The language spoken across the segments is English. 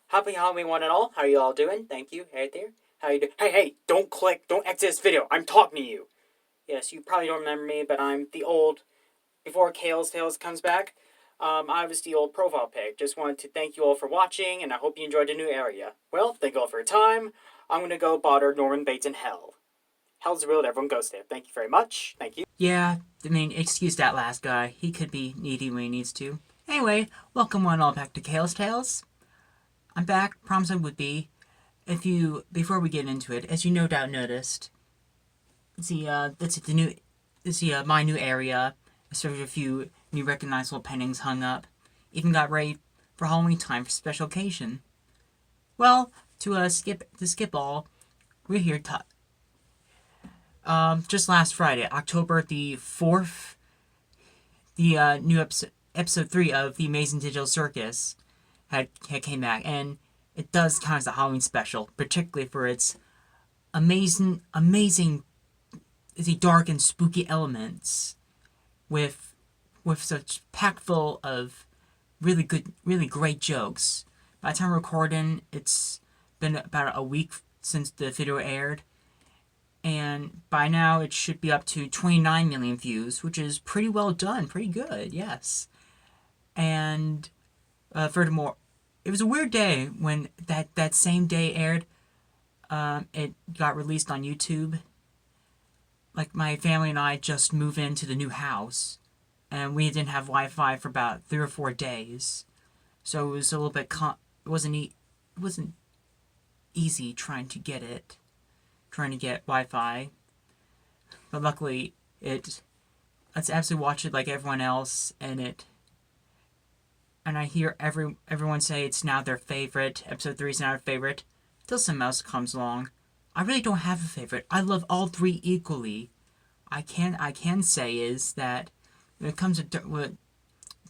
Happy Halloween one and all. How are you all doing? Thank you. Right there. How you doing? Hey, don't click. Don't exit this video. I'm talking to you. Yes, you probably don't remember me, but I'm the old, before Kale's Tales comes back, I was the old profile pic. Just wanted to thank you all for watching, and I hope you enjoyed the new area. Well, thank you all for your time. I'm gonna go bother Norman Bates in hell. Hell's the world, everyone goes there. Thank you very much. Thank you. Yeah, I mean, excuse that last guy. He could be needy when he needs to. Anyway, welcome one all back to Kale's Tales. I'm back. Promise I would be. Before we get into it, as you no doubt noticed, my new area. I started a few new recognizable paintings hung up. Even got ready for Halloween time for special occasion. Well, to skip all, we're here just last Friday, October the 4th, the new episode 3 of the Amazing Digital Circus had came back, and it does count as a Halloween special, particularly for its amazing, the dark and spooky elements, with such packed full of really great jokes. By the time we're recording, it's been about a week since the video aired, and by now it should be up to 29 million views, which is pretty well done, pretty good, yes. And furthermore, it was a weird day when that same day aired. It got released on YouTube. Like, my family and I just moved into the new house, and we didn't have Wi-Fi for about 3 or 4 days, so it was a little bit it wasn't easy trying to get Wi-Fi, but luckily let's absolutely watch it like everyone else, and I hear everyone say it's now their favorite. Episode 3 is now their favorite. Till someone else comes along. I really don't have a favorite. I love all 3 equally. I can say is that when it comes to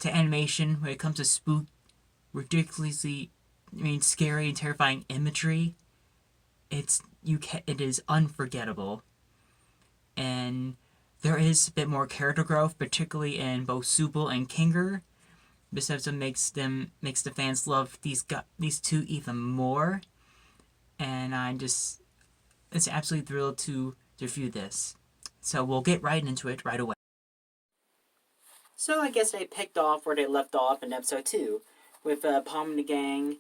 animation, when it comes to ridiculously, scary and terrifying imagery, it is unforgettable. And there is a bit more character growth, particularly in both Subal and Kinger. This episode makes the fans love these two even more, and it's absolutely thrilled to review this. So we'll get right into it right away. So I guess they picked off where they left off in episode 2, with Palm and the gang,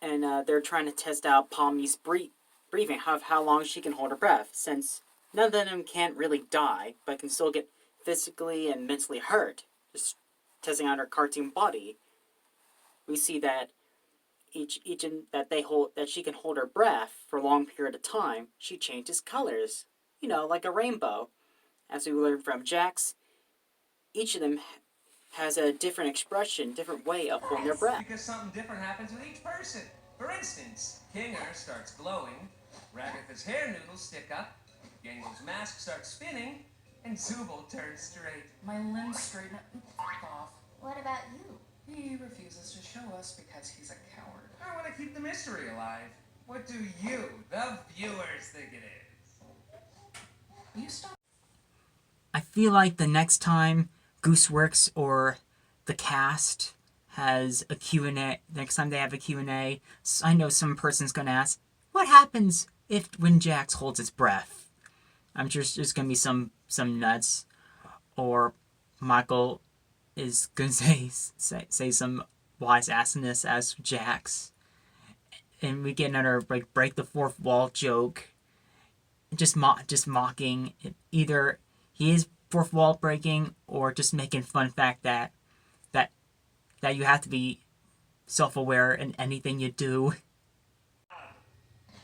and they're trying to test out Palmy's breathing, how long she can hold her breath, since none of them can't really die, but can still get physically and mentally hurt, just testing out her cartoon body. We see that that she can hold her breath for a long period of time. She changes colors, like a rainbow. As we learned from Jax, each of them has a different expression, different way of holding their breath. Because something different happens with each person. For instance, Kinger starts glowing, Ragatha's hair noodles stick up, Gangel's mask starts spinning, and Zubal turns straight. My limbs straighten off. What about you? He refuses to show us because he's a coward. I want to keep the mystery alive. What do you, the viewers, think it is? You stop. I feel like the next time Gooseworks or the cast has a Q&A, next time they have a Q&A, I know some person's going to ask, what happens when Jax holds his breath? I'm sure there's going to be some nuts, or Michael is going to say some wise assness as Jax, and we get another break the fourth wall joke, just mocking it. Either he is fourth wall breaking, or just making fun fact that you have to be self-aware in anything you do.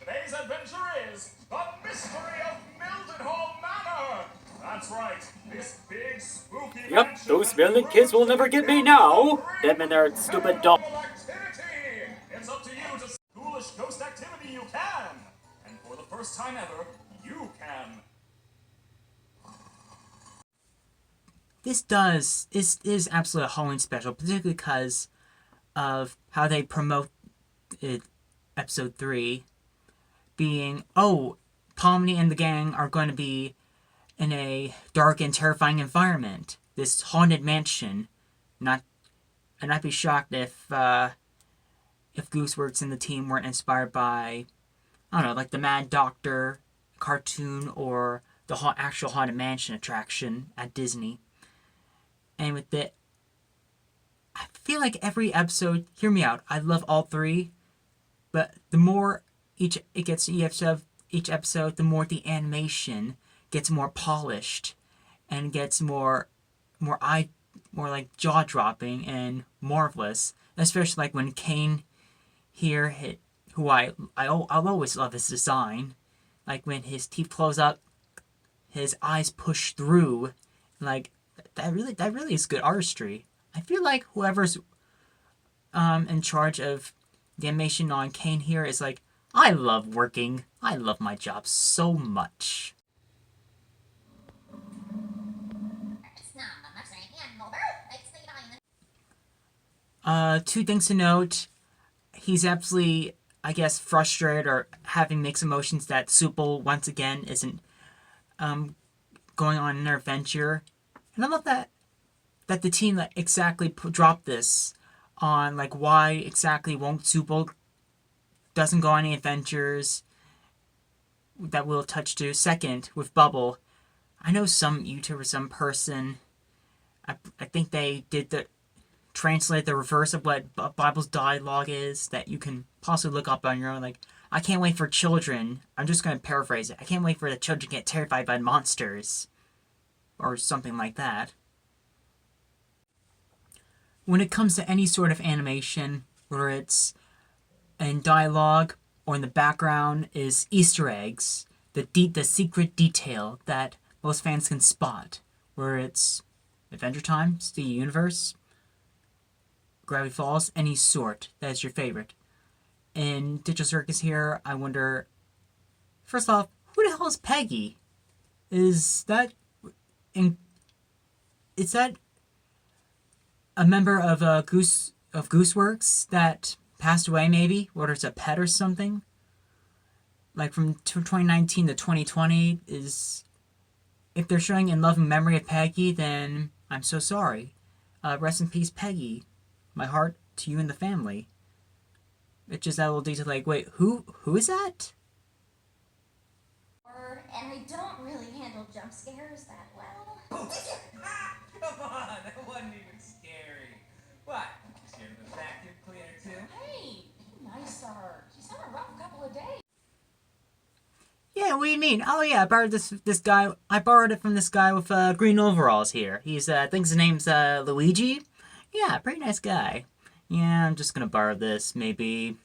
Today's adventure is the mystery of Mildenhall Manor. That's right, this big spooky. Yep, those villain kids will never get me now. Them and their stupid dog. It's up to you to foolish ghost activity you can, and for the first time ever, you can. This is absolutely a Halloween special, particularly because of how they promote it, episode 3, being, Palmy and the gang are going to be in a dark and terrifying environment, this haunted mansion. I'd not be shocked if if Gooseworks and the team weren't inspired by, I don't know, like the Mad Doctor cartoon or the actual Haunted Mansion attraction at Disney. And with it, I feel like every episode, hear me out, I love all three, but the more each episode, the more the animation gets more polished and gets more like jaw-dropping and marvelous. Especially like when Kane here hit, who I'll always love his design. Like when his teeth close up, his eyes push through, like that really is good artistry. I feel like whoever's in charge of the animation on Kane here is like, I love my job so much. Two things to note. He's absolutely, I guess, frustrated or having mixed emotions that Supple once again isn't going on an adventure. And I love that the team that exactly dropped this on, like, why exactly won't Supple doesn't go on any adventures that we'll touch to. Second, with Bubble, I know some YouTuber, some person, I think they did translate the reverse of what Bible's dialogue is that you can possibly look up on your own. Like, I can't wait for children. I'm just going to paraphrase it. I can't wait for the children to get terrified by monsters. Or something like that. When it comes to any sort of animation, whether it's in dialogue or in the background, is Easter eggs. The secret detail that most fans can spot. Where it's Adventure Time, Steady Universe, Gravity Falls, any sort that is your favorite. In Digital Circus here, I wonder, first off, who the hell is Peggy? Is that a member of Gooseworks that passed away, maybe? Or it's a pet or something? Like from 2019 to 2020, if they're showing in loving memory of Peggy, then I'm so sorry. Rest in peace, Peggy. My heart to you and the family. It's just that little detail, like, wait, who is that? And I don't really handle jump scares that well. Come on, that wasn't even scary. What? Scared of the vacuum cleaner too? Hey, be nicer. She's had a rough couple of days. Yeah, what do you mean? Oh yeah, I borrowed this guy. I borrowed it from this guy with green overalls here. He's I think his name's Luigi. Yeah, pretty nice guy. Yeah, I'm just gonna borrow this, maybe.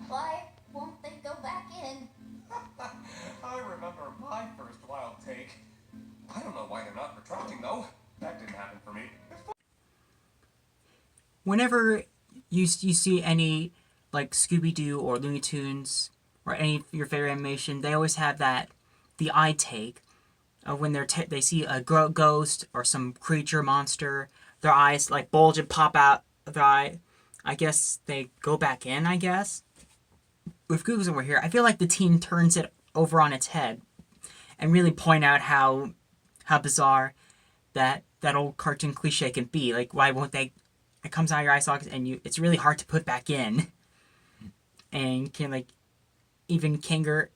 Why won't they go back in? I remember my first wild take. I don't know why they're not retracting, though. That didn't happen for me. Whenever you see any, like, Scooby-Doo or Looney Tunes or any of your favorite animation, they always have the eye take of when they see a ghost or some creature, monster, their eyes, like, bulge and pop out of their eye. I guess they go back in, I guess. With Google's over here, I feel like the team turns it over on its head and really point out how bizarre that old cartoon cliche can be. Like, why won't they? It comes out of your eye sockets and it's really hard to put back in. And even Kinger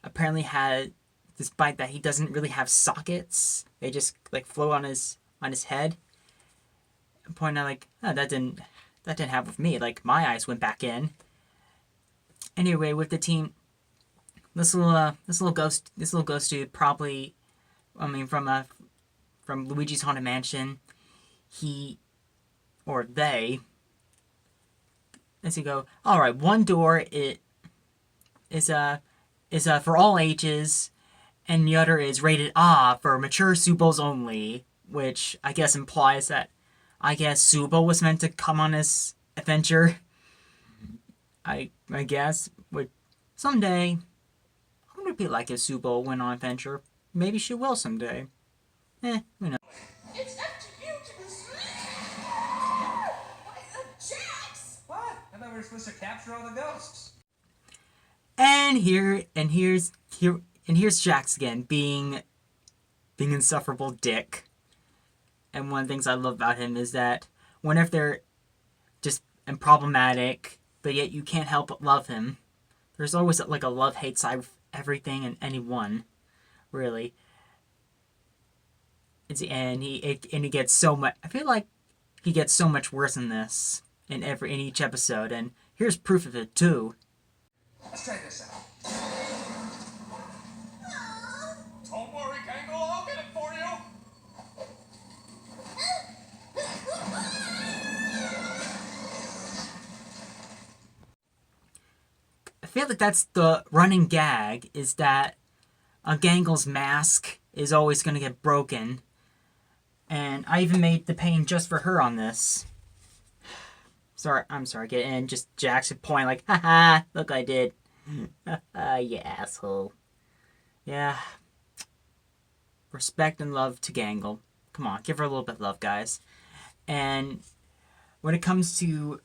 apparently had, despite that he doesn't really have sockets, they just like float on his head. And point out like, oh, that didn't happen with me. Like, my eyes went back in. Anyway, with the team, this little ghost dude probably, I mean, from Luigi's Haunted Mansion, they, let's see, go, all right, one door is for all ages, and the other is rated R for mature Supples only, which I guess implies that Supple was meant to come on this adventure. I guess would someday. I wonder if it'd be like if Supple went on adventure. Maybe she will someday. Who knows? It's up to you to decide. Jax! What? I thought we were supposed to capture all the ghosts. And here's and here's Jax again, being insufferable dick. And one of the things I love about him is that whenever they're just problematic, but yet you can't help but love him, there's always like a love-hate side with everything and anyone, really. And he gets so much. I feel like he gets so much worse in this in each episode, and here's proof of it too. Let's try this out. Don't worry, Gangle, I'll get it for you. I feel like that's the running gag, is that Gangle's mask is always going to get broken. And I even made the painting just for her on this. I'm sorry, and just Jackson point like, haha, look, I did. You asshole. Yeah. Respect and love to Gangle. Come on, give her a little bit of love, guys. And when it comes to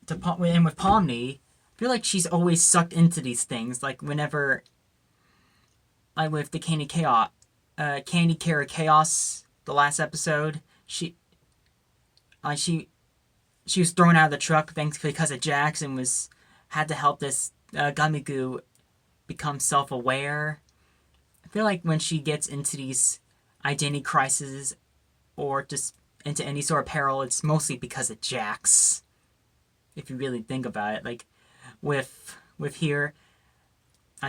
with Pomni, I feel like she's always sucked into these things. Like whenever, like with the Candy Cara Chaos, the last episode, she was thrown out of the truck because of Jax and had to help this Gummy become self-aware. I feel like when she gets into these identity crises or just into any sort of peril, it's mostly because of Jax. If you really think about it, like with here,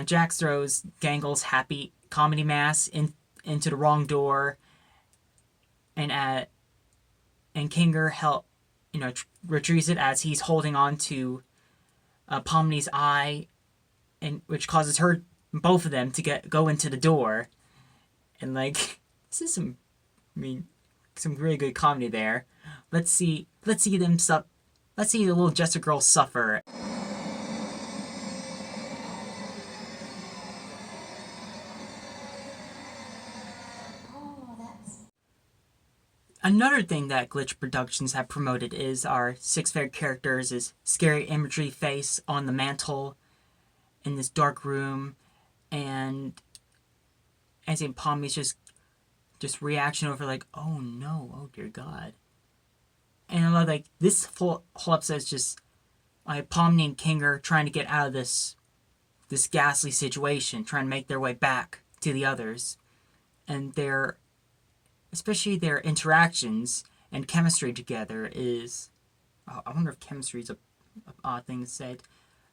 Jax throws Gangle's happy comedy mask into the wrong door, and Kinger retrieves it as he's holding on to Pomni's eye, and which causes both of them to go into the door, and like this is some really good comedy there. Let's see them Let's see the little Jester girl suffer. Oh, that's... Another thing that Glitch Productions have promoted is our 6 favorite characters is scary imagery face on the mantle in this dark room, and I think Pommy's just reaction over like, oh no, oh dear God. And I love like this whole episode is just like Pomni and Kinger trying to get out of this ghastly situation, trying to make their way back to the others, and especially their interactions and chemistry together is. I wonder if chemistry is a odd thing to say,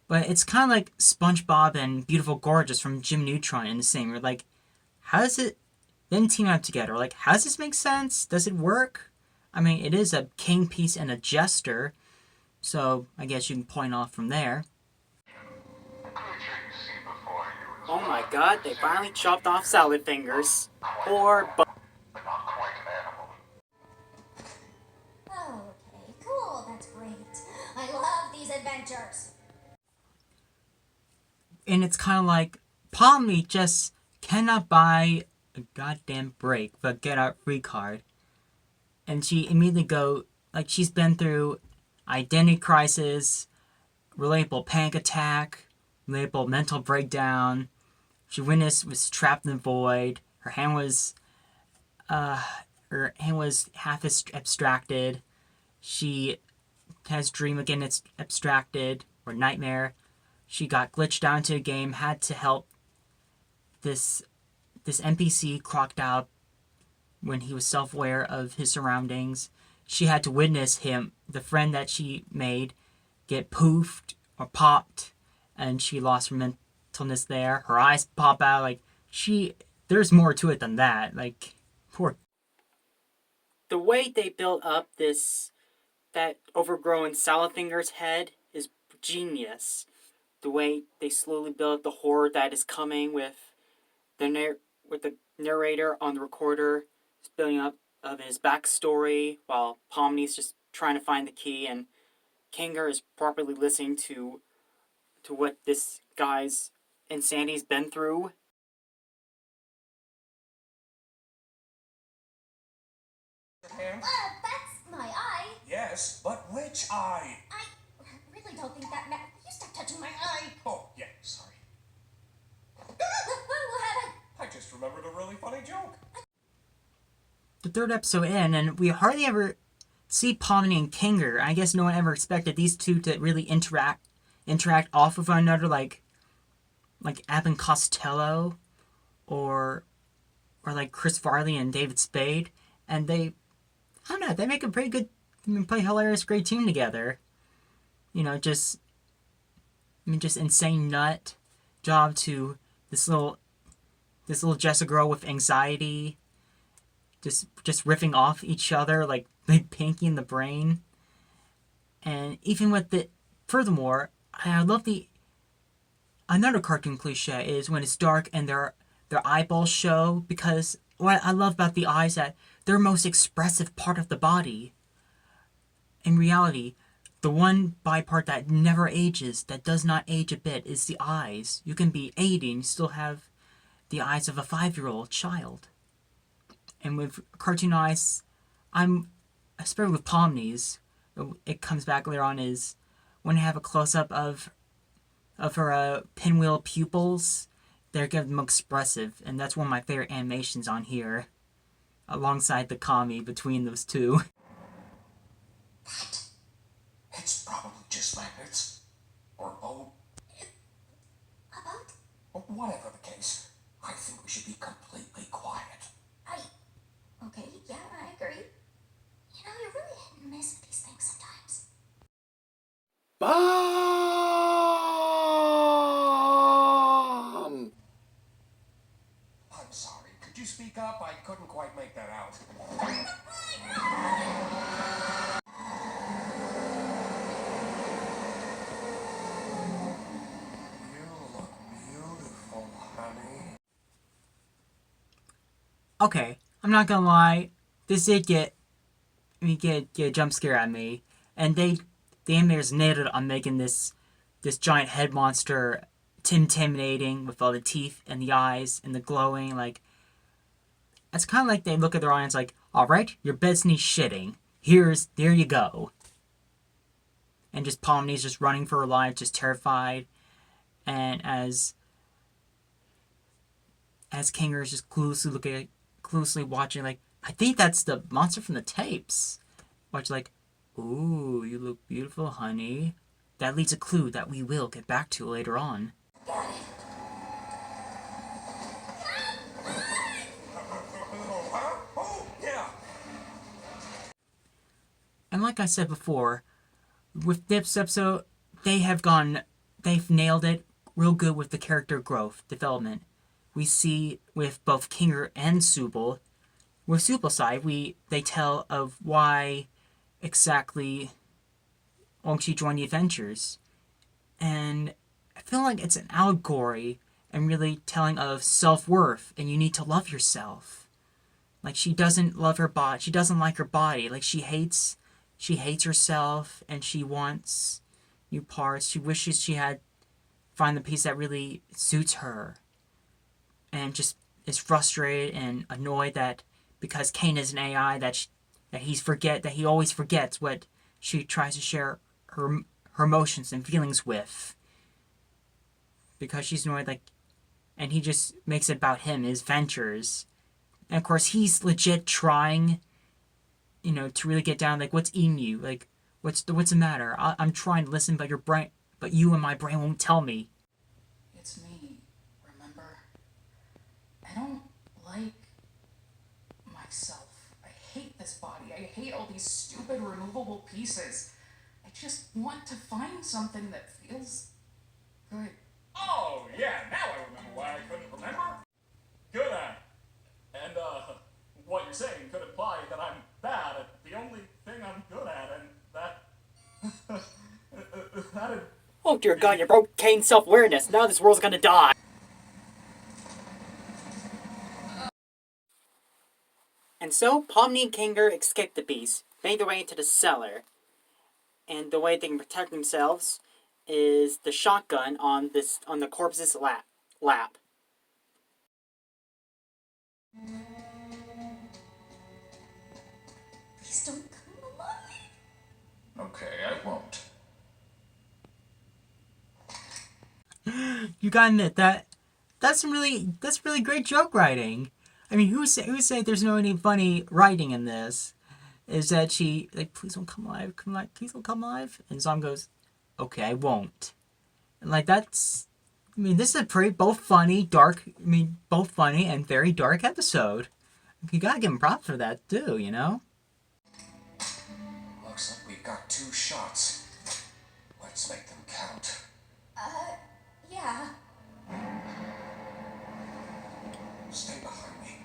but it's kind of like SpongeBob and Beautiful Gorgeous from Jim Neutron in the same. We're like, how does it then team up together? Like, how does this make sense? Does it work? I mean, it is a king piece and a jester, so I guess you can point off from there. Oh my God, they finally chopped off Salad Fingers. Or Oh, okay, cool, that's great. I love these adventures. And it's kind of like, Pomni just cannot buy a goddamn break but get out free card. And she immediately she's been through identity crisis, relatable panic attack, relatable mental breakdown. She was trapped in the void. Her hand was half abstracted. She has dream again. It's abstracted or nightmare. She got glitched down into a game. Had to help this NPC Crocodile when he was self-aware of his surroundings. She had to witness him, the friend that she made, get poofed or popped, and she lost her mentalness there. Her eyes pop out. Like, there's more to it than that. Like, poor. the way they built up that overgrown Salad Fingers head is genius. The way they slowly build the horror that is coming with the narrator on the recorder building up of his backstory while Pomni's just trying to find the key, and Kinger is properly listening to what this guy's insanity's been through. That's my eye. Yes, but which eye? I really don't think that matters. You stop touching my eye. Oh, yeah, sorry. What remembered a really funny joke. The third episode in, and we hardly ever see Pomni and Kinger. I guess no one ever expected these two to really interact off of one another, like Abbott and Costello, or like Chris Farley and David Spade, and I don't know, they make a pretty good, play hilarious, great team together. You know, just insane nut job to this little Jessica girl with anxiety, just riffing off each other like Pinky in the Brain. And even with furthermore, I love another cartoon cliche is when it's dark and their eyeballs show, because what I love about the eyes that they're most expressive part of the body. In reality, the one body part that never ages, that does not age a bit, is the eyes. You can be 80 and you still have the eyes of a 5-year-old child. And with cartoon eyes, especially with Pomni's, it comes back later on, is when you have a close-up of her pinwheel pupils, they're getting more expressive, and that's one of my favorite animations on here, alongside the kami between those two. It's probably just maggots. Or A bug? or whatever the case. I think we should be completely quiet. Okay, yeah, I agree. You know, you're really hit and miss with these things sometimes. Mom! I'm sorry. Could you speak up? I couldn't quite make that out. You look beautiful, honey. Okay, I'm not gonna lie, this did get a jump scare at me, and the animators nailed it on making this giant head monster intimidating with all the teeth and the eyes and the glowing. Like, it's kind of like they look at their audience like, all right, your beds need shitting. There you go. And just Pomni's just running for her life, just terrified, and as Kinger is just cluelessly watching, like, I think that's the monster from the tapes. Watch, like, ooh, you look beautiful, honey. That leads a clue that we will get back to later on. Got it. Huh? Oh, yeah. And like I said before, with this episode, they've nailed it real good with the character growth, development. We see with both Kinger and Subal. With Subal's side, they tell of why exactly she joined the Adventures. And I feel like it's an allegory and really telling of self-worth, and you need to love yourself. Like, she doesn't love her body. She doesn't like her body. Like, she hates herself, and she wants new parts. She wishes she had find the piece that really suits her. And just is frustrated and annoyed that because Kane is an AI, that he always forgets what she tries to share her emotions and feelings with. Because she's annoyed, like, and he just makes it about him, his ventures. And of course, he's legit trying, to really get down, like, what's eating you? Like, what's the matter? I'm trying to listen, but you and my brain won't tell me. It's me, remember? I don't like myself. I hate this body. I hate all these stupid removable pieces. I just want to find something that feels good. Oh, yeah, now I remember why I couldn't remember. Good at it. And, what you're saying could imply that I'm bad at the only thing I'm good at, and that... Oh dear God, you broke Kane's self-awareness. Now this world's gonna die. And so, Pomni and Kinger escape the beast, make their way into the cellar. And the way they can protect themselves is the shotgun on the corpse's lap. Please don't come alive. Okay, I won't. You gotta admit that that's really great joke writing. I mean, who say there's no any funny writing in this? Is that she like, please don't come alive, please don't come alive, and Zom goes, okay, I won't. And like that's, I mean, this is a pretty both funny, dark. I mean, both funny and very dark episode. You gotta give him props for that too, you know. Looks like we've got 2 shots. Let's make them count. Yeah. Stay behind me.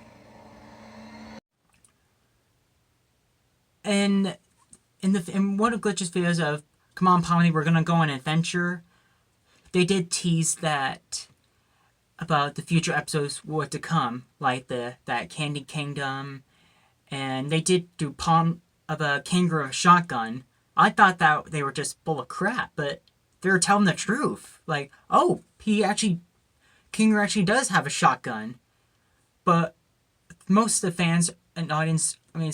And in one of Glitch's videos of "Come on, Pomni, we're gonna go on an adventure," they did tease that about the future episodes what to come, like that Candy Kingdom, and they did do Palm of a Kangaroo with a shotgun. I thought that they were just full of crap, but they were telling the truth. Like, oh, Kangaroo actually does have a shotgun, but most of the fans and audience, I mean,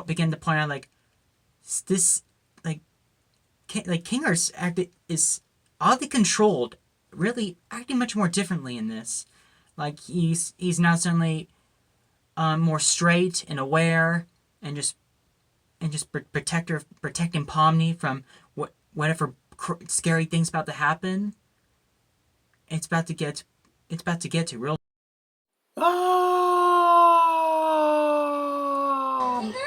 begin to point out like this, like Kangaroo's is oddly controlled, really acting much more differently in this. Like he's now suddenly more straight and aware, and just protecting Pomni from whatever scary things about to happen. It's about to get to real. Peter?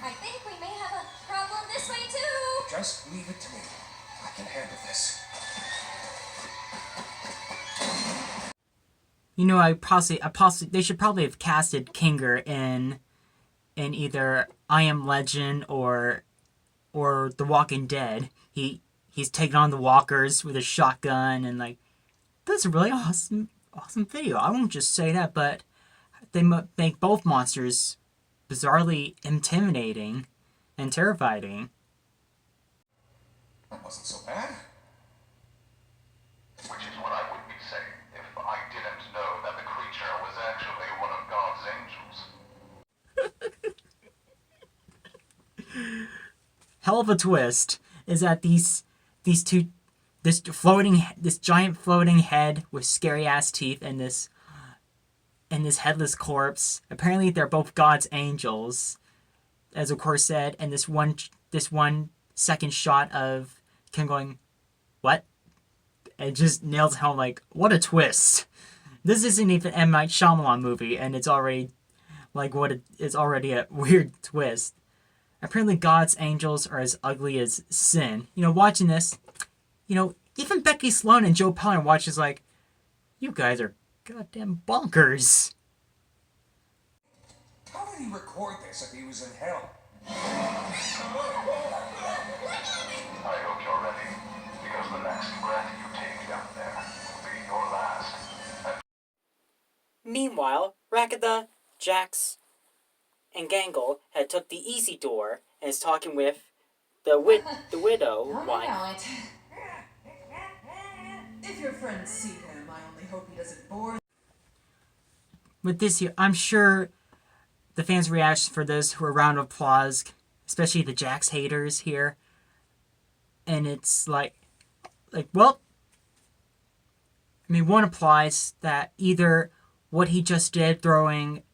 I think we may have a problem this way too. Just leave it to me. I can handle this. You know, they should probably have casted Kinger in either I Am Legend or The Walking Dead. He's taking on the walkers with a shotgun, and like that's a really awesome video. I won't just say that, but they make both monsters bizarrely intimidating and terrifying. That wasn't so bad. Which is what I would be saying if I didn't know that the creature was actually one of God's angels. Hell of a twist is that this giant floating head with scary ass teeth and this headless corpse. Apparently, they're both God's angels, as of course said. And this 1 second shot of Kim going, "What?" It just nails home like, what a twist. This isn't even an M. Night Shyamalan movie, and it's already it's already a weird twist. Apparently, God's angels are as ugly as sin. You know, watching this, you know, even Becky Sloan and Joe Pellinger watches like, you guys are goddamn bonkers. How would he record this if he was in hell? I hope you're ready, because the next breath you take down there will be your last. Meanwhile, Rakatha, Jax, and Gangle had took the easy door and is talking with the widow wife. If your friends see him, I only hope he doesn't bore. With this here, I'm sure the fans' reaction for this were a round of applause, especially the Jax haters here. And it's like, well, I mean, one applies that either what he just did, throwing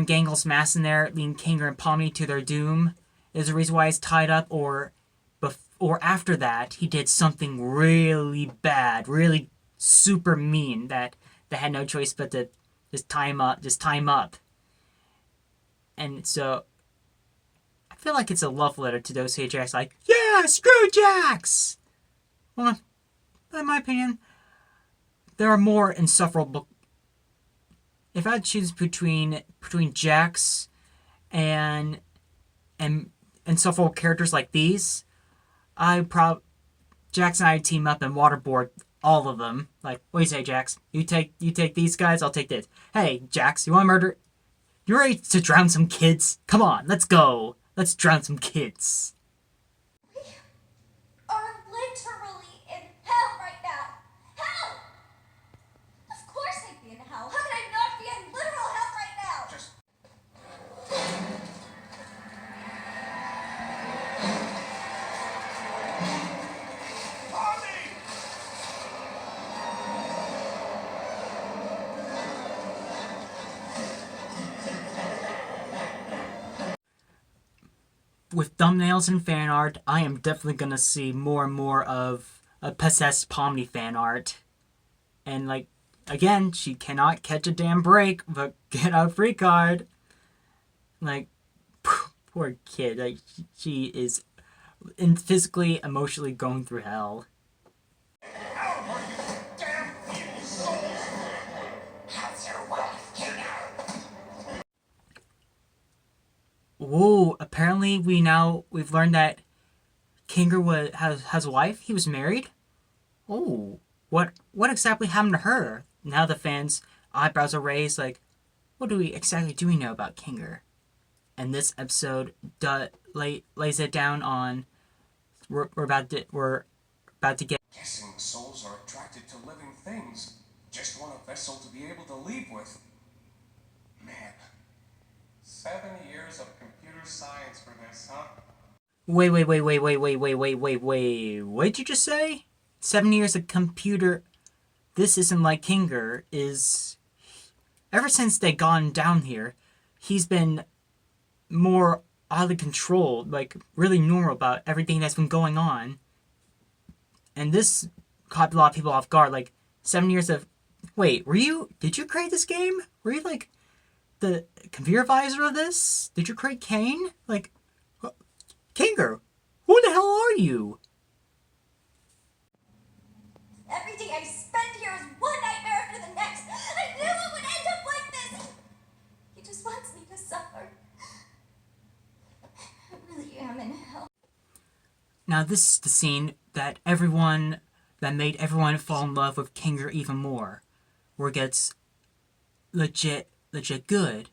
Gangle's mask in there, leading Kinger and Pomni to their doom, is the reason why he's tied up, or after that, he did something really bad, really super mean that they had no choice but to just tie him up. And so, I feel like it's a love letter to those who hate Jax, like, yeah, screw Jax! Well, in my opinion, there are more insufferable. If I had to choose between Jax and insufferable characters like these, Jax and I would team up and waterboard all of them. Like, what do you say, Jax? You take these guys, I'll take this. Hey, Jax, you want to murder? You ready to drown some kids? Come on, let's go. Let's drown some kids. We are literally in hell right now. Hell! Of course I'd be in hell. How could I not be in literal hell right now? Just Mommy! with thumbnails and fan art, I am definitely gonna see more and more of a possessed Pomni fan art. And like, again, she cannot catch a damn break, but get a free card. Like, poor kid. Like, she is physically, emotionally going through hell. Whoa! Apparently, we've learned that Kinger has a wife. He was married. Oh, what exactly happened to her? Now the fans' eyebrows are raised. Like, what do we know about Kinger? And this episode lays it down on. We're about to get. Guessing souls are attracted to living things. Just want a vessel to be able to leave with. Man. 7 years of computer science for this, huh? Wait. What did you just say? 7 years of computer. This isn't like Kinger is. Ever since they gone down here, he's been more out of control, like really normal about everything that's been going on. And this caught a lot of people off guard. Like 7 years of. Wait, did you create this game? Were you like the computer advisor of this? Did you create Kane? Like, Kinger, who the hell are you? Every day I spend here is one nightmare after the next. I knew it would end up like this. He just wants me to suffer. I really am in hell. Now this is the scene that made everyone fall in love with Kinger even more, where it gets legit good,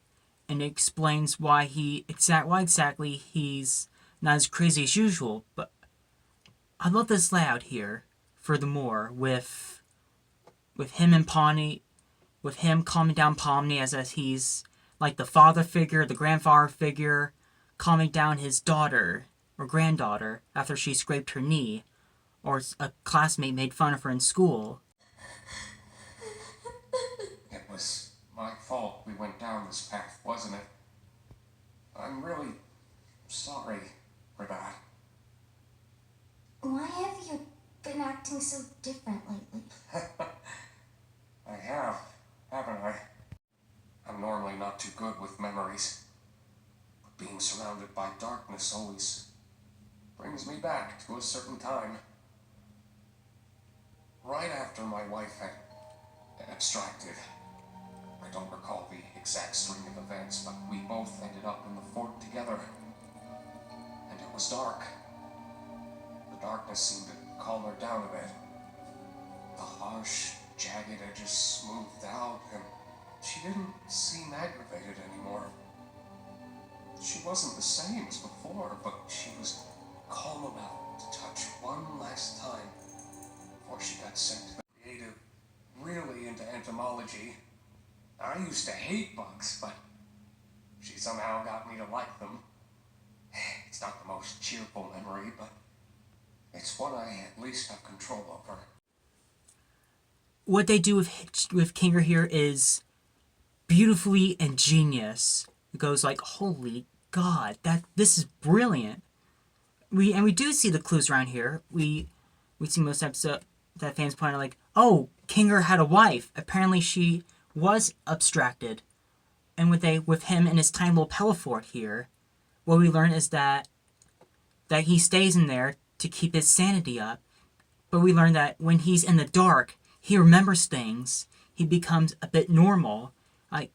and it explains why exactly he's not as crazy as usual. But I love this layout here. Furthermore, with him and Pawnee, with him calming down Pomni as he's like the father figure, the grandfather figure, calming down his daughter or granddaughter after she scraped her knee, or a classmate made fun of her in school. It was my fault we went down this path, wasn't it? I'm really sorry for that. Why have you been acting so different lately? I have, haven't I? I'm normally not too good with memories. But being surrounded by darkness always brings me back to a certain time. Right after my wife had abstracted. I don't recall the exact string of events, but we both ended up in the fort together. And it was dark. The darkness seemed to calm her down a bit. The harsh, jagged edges smoothed out, and she didn't seem aggravated anymore. She wasn't the same as before, but she was calm enough to touch one last time before she got sent to the creative, really into entomology. I used to hate bugs, but she somehow got me to like them. It's not the most cheerful memory, but it's one I at least have control over. What they do with Kinger here is beautifully ingenious. It goes like, holy God, this is brilliant. We do see the clues around here. We see most episodes that fans point out like, oh, Kinger had a wife. Apparently she was abstracted. And with him in his tiny little Pelafort here, what we learn is that he stays in there to keep his sanity up. But we learn that when he's in the dark, he remembers things. He becomes a bit normal. Like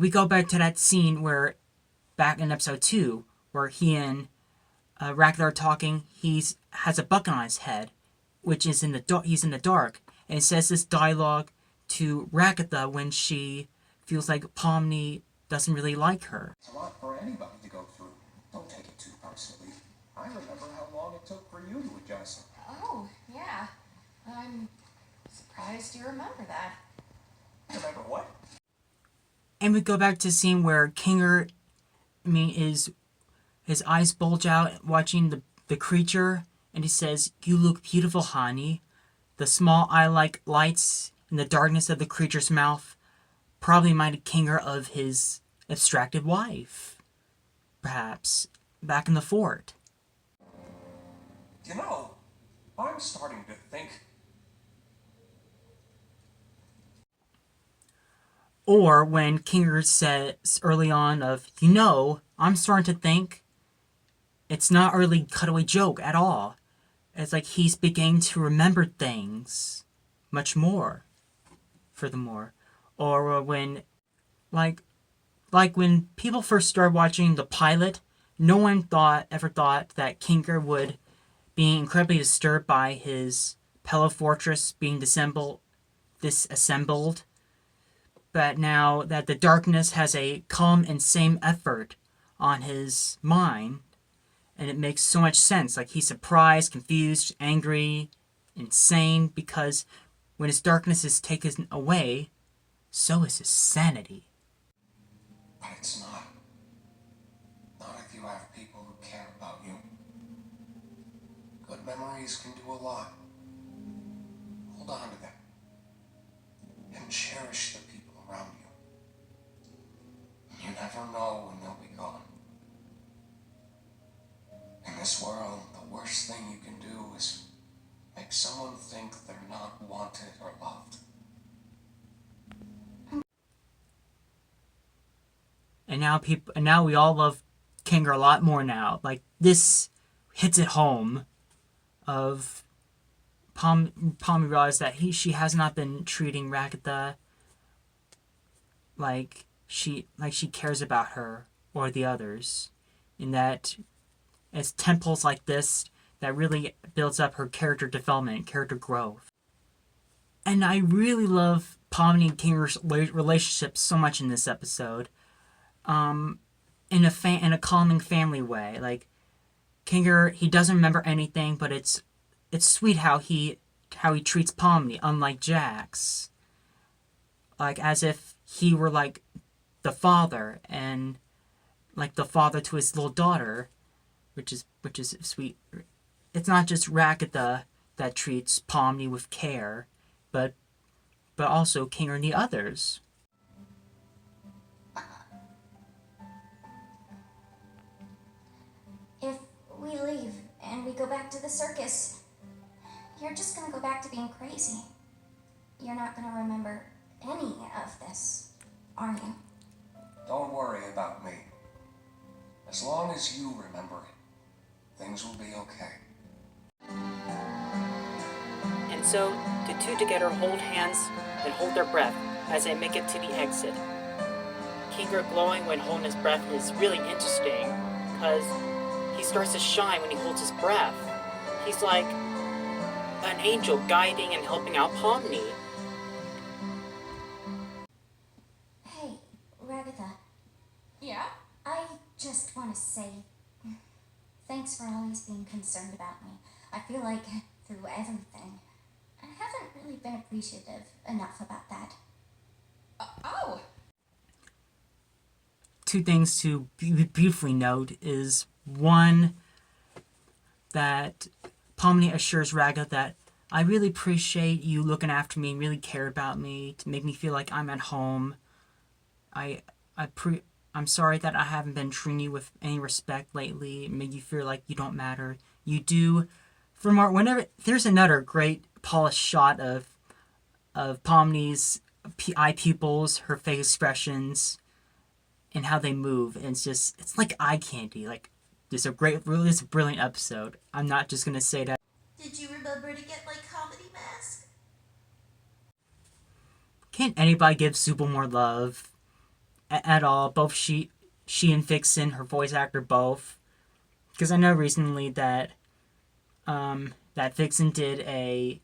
we go back to that scene where, back in episode 2, where he and Rackler are talking. Has a bucket on his head, which is he's in the dark, and he says this dialogue to Ragatha when she feels like Pomni doesn't really like her. It's a lot for anybody to go through. Don't take it too personally. I remember how long it took for you to adjust. Oh, yeah. I'm surprised you remember that. Remember what? And we go back to the scene where Kinger, his eyes bulge out watching the creature, and he says, "You look beautiful, honey." The small eye-like lights in the darkness of the creature's mouth probably reminded Kinger of his abstracted wife. perhaps, back in the fort. You know, I'm starting to think. Or when Kinger says early on of, I'm starting to think it's not a really cutaway joke at all. It's like he's beginning to remember things much more, furthermore. Or when, like when people first started watching the pilot, no one ever thought that Kinger would be incredibly disturbed by his Pella Fortress being disassembled. But now that the darkness has a calm and same effort on his mind, and it makes so much sense. Like, he's surprised, confused, angry, insane, because when his darkness is taken away, so is his sanity. But it's not. Not if you have people who care about you. Good memories can do a lot. Hold on to them. And cherish the people around you. You never know when they'll be gone. In this world, the worst thing you can do is make someone think they're not wanted or loved. And now we all love Kinger a lot more now. Like, this hits it home of Palmy realized that she has not been treating Ragatha like she cares about her or the others. In that it's temples like this that really builds up her character development, character growth. And I really love Palmy and Kinger's relationship so much in this episode. In a calming family way. Like, Kinger, he doesn't remember anything, but it's sweet how he treats Palmy, unlike Jax. Like, as if he were like the father, and like the father to his little daughter, which is sweet. It's not just Ragatha that treats Palmy with care, but also Kinger and the others. If we leave and we go back to the circus, you're just gonna go back to being crazy. You're not gonna remember any of this, are you? Don't worry about me. As long as you remember it, things will be okay. And so, the two together hold hands and hold their breath as they make it to the exit. Kinger glowing when holding his breath is really interesting, because he starts to shine when he holds his breath. He's like an angel guiding and helping out Pomni. Hey, Ragatha, Yeah? I just want to say thanks for always being concerned about me. I feel like through everything, I haven't really been appreciative enough about that. Oh! Two things to beautifully note is, one, that Pomni assures Raga that I really appreciate you looking after me and really care about me to make me feel like I'm at home. I'm sorry that I haven't been treating you with any respect lately and make you feel like you don't matter. You do. Whenever there's another great polished shot of Pomni's eye pupils, her face expressions, and how they move, and it's like eye candy. Like, this is a brilliant episode. I'm not just gonna say that. Did you remember to get my comedy mask? Can't anybody give Zubo more love at all? Both she and Vixen, her voice actor, both. Because I know recently that Vixen did a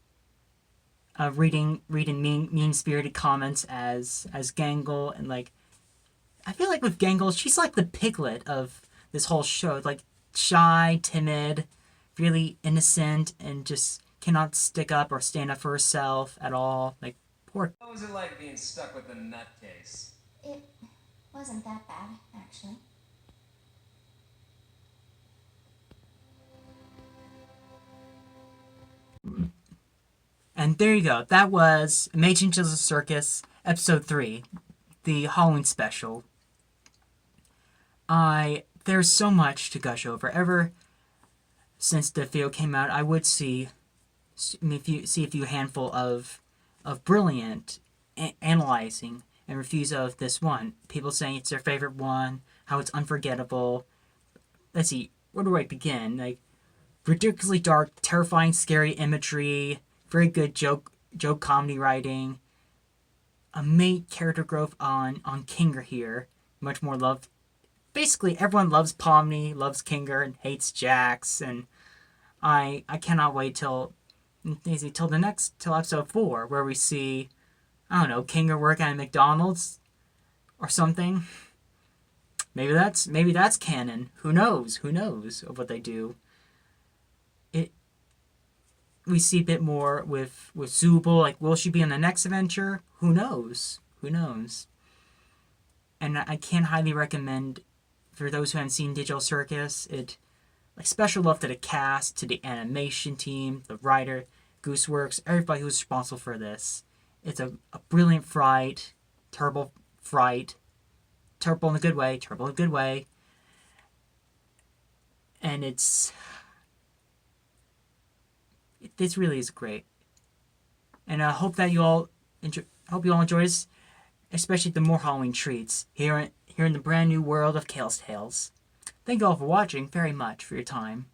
reading mean-spirited comments as Gangle, and like, I feel like with Gangle, she's like the Piglet of this whole show. Like, shy, timid, really innocent, and just cannot stick up or stand up for herself at all. Like, poor. What was it like being stuck with a nutcase? It wasn't that bad, actually. And there you go. That was Amazing Digital Circus, Episode 3, the Halloween special. I there's so much to gush over. Ever since the video came out, I would see a few handful of brilliant analyzing and reviews of this one. People saying it's their favorite one, how it's unforgettable. Let's see, where do I begin? Like, ridiculously dark, terrifying, scary imagery, very good joke comedy writing, a main character growth on Kinger here, much more love. Basically, everyone loves Pomni, loves Kinger, and hates Jax, and I cannot wait till episode 4, where we see, I don't know, Kinger working at McDonald's or something. Maybe that's canon. Who knows of what they do. We see a bit more with Zubul. Like, will she be in the next adventure? Who knows? And I can't highly recommend, for those who haven't seen Digital Circus, special love to the cast, to the animation team, the writer, Gooseworks, everybody who's responsible for this. It's a brilliant fright, terrible fright, terrible in a good way, and this really is great. And I hope that you all enjoy this, especially the more Halloween treats here in the brand new world of Kale's Tales. Thank you all for watching very much for your time.